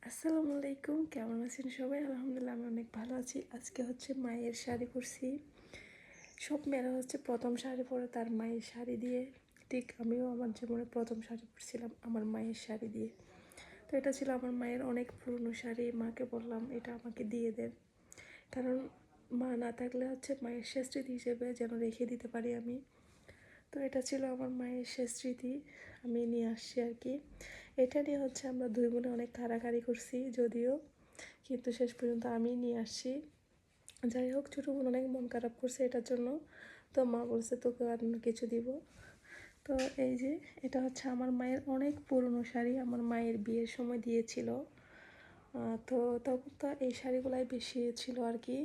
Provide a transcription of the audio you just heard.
আসসালামু আলাইকুম, কেমন আছেন সবাই? আলহামদুলিল্লাহ আমি অনেক ভালো আছি। আজকে হচ্ছে মায়ের শাড়ি পরছি। সব মেয়েরা হচ্ছে প্রথম শাড়ি পরে তার মায়ের শাড়ি দিয়ে। ঠিক আমিও আমার জীবনে প্রথম শাড়ি পরছিলাম আমার মায়ের শাড়ি দিয়ে। তো এটা ছিল আমার মায়ের অনেক পুরনো শাড়ি। মাকে বললাম এটা আমাকে দিয়ে দেন, কারণ মা না থাকলে হচ্ছে মায়ের শেষ স্মৃতি হিসেবে যেন রেখে দিতে পারি আমি। তো এটা ছিল আমার মায়ের শেষ স্মৃতি, আমি নিয়ে আসছি আর কি। এটা নিয়ে হচ্ছে আমরা দুই বোনে অনেক কাড়াকাড়ি করছি যদিও, কিন্তু শেষ পর্যন্ত আমি নিয়ে আসছি। যাই হোক, ছোটো বোন অনেক মন খারাপ করছে এটার জন্য। তো মা বলছে তোকে আর কিছু দিব। তো এই যে এটা হচ্ছে আমার মায়ের অনেক পুরনো শাড়ি, আমার মায়ের বিয়ের সময় দিয়েছিল। তো তখন তো এই শাড়িগুলাই বেশি ছিল আর কি।